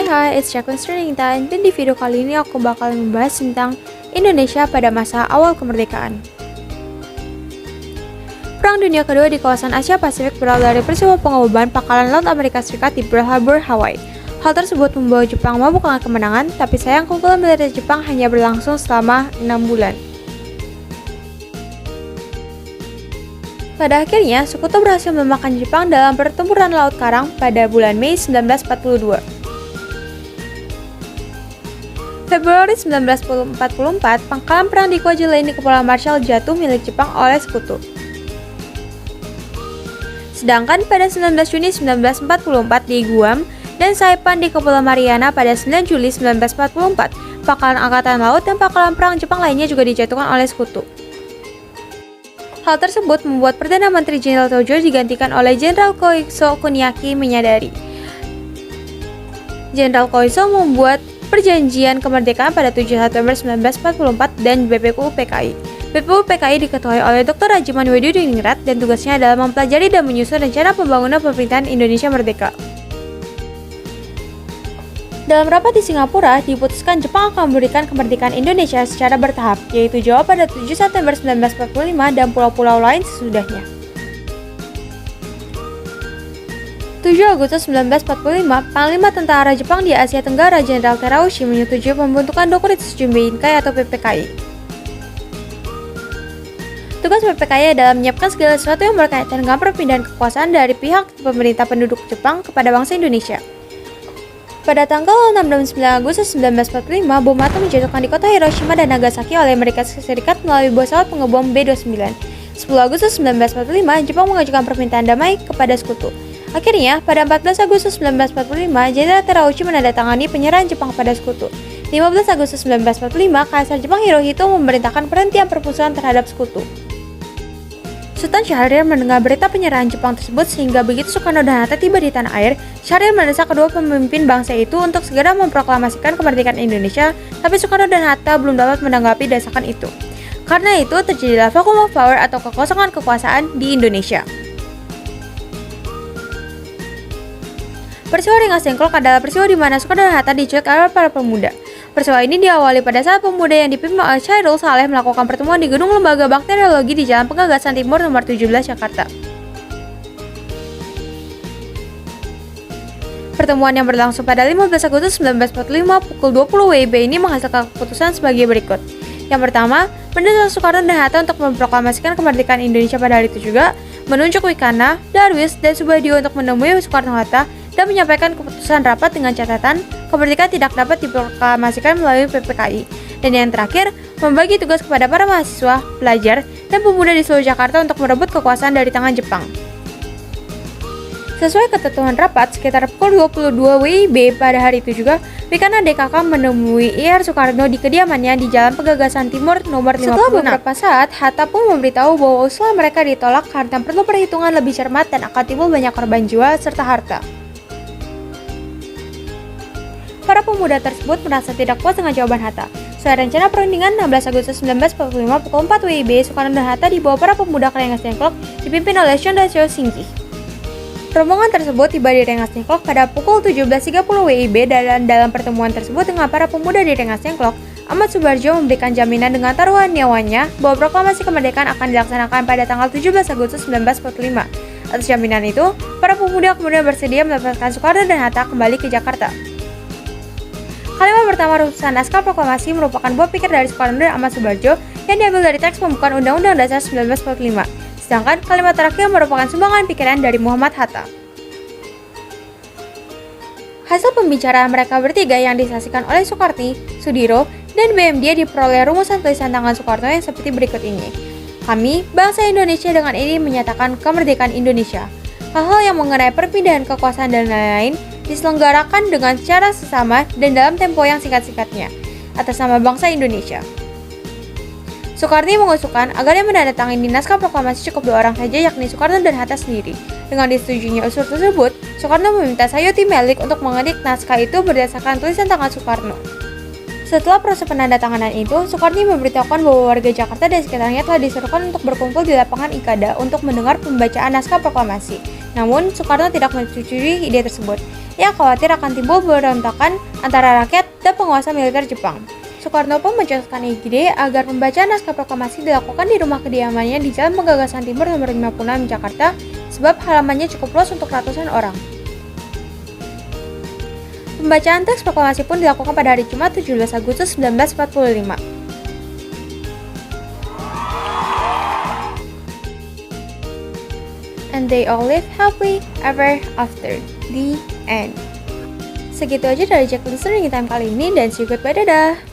Hai, it's Jacqueline Sriningtan, dan di video kali ini aku bakal membahas tentang Indonesia pada masa awal kemerdekaan. Perang Dunia Kedua di kawasan Asia Pasifik berawal dari peristiwa pengoboman pangkalan laut Amerika Serikat di Pearl Harbor, Hawaii. Hal tersebut membawa Jepang mabuk dengan kemenangan, tapi sayang keunggulan militer Jepang hanya berlangsung selama 6 bulan. Pada akhirnya, Sekutu berhasil melemahkan Jepang dalam pertempuran Laut Karang pada bulan Mei 1942. Februari 1944, pangkalan perang di Kwajalein di Kepulauan Marshall jatuh milik Jepang oleh Sekutu. Sedangkan pada 19 Juni 1944 di Guam dan Saipan di Kepulauan Mariana pada 9 Juli 1944, pangkalan angkatan laut dan pangkalan perang Jepang lainnya juga dijatuhkan oleh Sekutu. Hal tersebut membuat Perdana Menteri Jenderal Tojo digantikan oleh Jenderal Koiso Kuniaki menyadari. Jenderal Koiso membuat perjanjian kemerdekaan pada 7 September 1944 dan BPUPKI. BPUPKI diketuai oleh Dr. Rajiman Wedudiningrat dan tugasnya adalah mempelajari dan menyusun rencana pembangunan pemerintahan Indonesia Merdeka. Dalam rapat di Singapura, diputuskan Jepang akan memberikan kemerdekaan Indonesia secara bertahap, yaitu Jawa pada 7 September 1945 dan pulau-pulau lain sesudahnya. 7 Agustus 1945, Panglima Tentara Jepang di Asia Tenggara Jenderal Terauchi menyetujui pembentukan Dokuritsu Junbei-inkai atau PPKI. Tugas PPKI adalah menyiapkan segala sesuatu yang berkaitan dengan perpindahan kekuasaan dari pihak pemerintah penduduk Jepang kepada bangsa Indonesia. Pada tanggal 6 dan 9 Agustus 1945, bom atom dijatuhkan di kota Hiroshima dan Nagasaki oleh Amerika Serikat melalui pesawat pengebom B-29. 10 Agustus 1945, Jepang mengajukan permintaan damai kepada Sekutu. Akhirnya, pada 14 Agustus 1945, Jenderal Terauchi menandatangani penyerahan Jepang kepada Sekutu. 15 Agustus 1945, Kaisar Jepang Hirohito memerintahkan penghentian permusuhan terhadap Sekutu. Sultan Syahrir mendengar berita penyerahan Jepang tersebut sehingga begitu Soekarno dan Hatta tiba di tanah air, Syahrir mendesak kedua pemimpin bangsa itu untuk segera memproklamasikan kemerdekaan Indonesia, tapi Soekarno dan Hatta belum dapat menanggapi desakan itu. Karena itu terjadilah vacuum of power atau kekosongan kekuasaan di Indonesia. Peristiwa Rengas Dengklok adalah peristiwa di mana Soekarno dan Hatta diculik oleh para pemuda. Peristiwa ini diawali pada saat pemuda yang dipimpin oleh Chairul Saleh melakukan pertemuan di Gedung Lembaga Bakteriologi di Jalan Penggagasan Timur nomor 17 Jakarta. Pertemuan yang berlangsung pada 15 Agustus 1945 pukul 20 WIB ini menghasilkan keputusan sebagai berikut. Yang pertama, mendesak Soekarno dan Hatta untuk memproklamasikan kemerdekaan Indonesia pada hari itu juga, menunjuk Wikana, Darwis, dan Subadio untuk menemui Soekarno-Hatta dan menyampaikan keputusan rapat dengan catatan kemerdekaan tidak dapat diproklamasikan melalui PPKI. Dan yang terakhir, membagi tugas kepada para mahasiswa, pelajar, dan pemuda di seluruh Jakarta untuk merebut kekuasaan dari tangan Jepang. Sesuai ketentuan rapat, sekitar pukul 22 WIB pada hari itu juga, Wikana DKK menemui IR Soekarno di kediamannya di Jalan Penggagasan Timur nomor 56. Setelah beberapa saat, Hatta pun memberitahu bahwa usulan mereka ditolak karena perlu perhitungan lebih cermat dan akan timbul banyak korban jiwa serta harta. Para pemuda tersebut merasa tidak puas dengan jawaban Hatta. Sesuai rencana perundingan 16 Agustus 1945 pukul 4 WIB, Soekarno dan Hatta dibawa para pemuda ke Rengas Dengklok dipimpin oleh Shundacho Singgi. Rombongan tersebut tiba di Rengas Dengklok pada pukul 17.30 WIB dan dalam pertemuan tersebut dengan para pemuda di Rengas Dengklok, Ahmad Subarjo memberikan jaminan dengan taruhan nyawanya bahwa proklamasi kemerdekaan akan dilaksanakan pada tanggal 17 Agustus 1945. Atas jaminan itu, para pemuda kemudian bersedia melepaskan Soekarno dan Hatta kembali ke Jakarta. Kalimat pertama rumusan naskah proklamasi merupakan buah pikir dari Soekarno dan Ahmad Subarjo yang diambil dari teks pembukaan Undang-Undang Dasar 1945. Sedangkan kalimat terakhir merupakan sumbangan pikiran dari Muhammad Hatta. Hasil pembicaraan mereka bertiga yang disaksikan oleh Soekarti, Sudiro, dan BMD diperoleh rumusan tulisan tangan Soekarno yang seperti berikut ini. Kami, bangsa Indonesia dengan ini menyatakan kemerdekaan Indonesia. Hal-hal yang mengenai perpindahan kekuasaan dan lain-lain diselenggarakan dengan secara sesama dan dalam tempo yang singkat-singkatnya, atas nama bangsa Indonesia. Soekarno mengusulkan agar yang menandatangani naskah proklamasi cukup 2 orang saja, yakni Soekarno dan Hatta sendiri. Dengan disetujuinya usul tersebut, Soekarno meminta Sayuti Melik untuk mengetik naskah itu berdasarkan tulisan tangan Soekarno. Setelah proses penandatanganan itu, Soekarno memberitahukan bahwa warga Jakarta dan sekitarnya telah diserukan untuk berkumpul di lapangan Ikada untuk mendengar pembacaan naskah proklamasi. Namun, Soekarno tidak menyetujui ide tersebut. Ia khawatir akan timbul berontakan antara rakyat dan penguasa militer Jepang. Soekarno pun mencetuskan ide agar pembacaan naskah proklamasi dilakukan di rumah kediamannya di Jalan Penggagasan Timur nomor 56 Jakarta, sebab halamannya cukup luas untuk ratusan orang. Pembacaan teks proklamasi pun dilakukan pada hari Jumat 17 Agustus 1945. And they all live happily ever after. The end. Segitu aja dari Jack Listening Time kali ini, dan see you goodbye, dadah!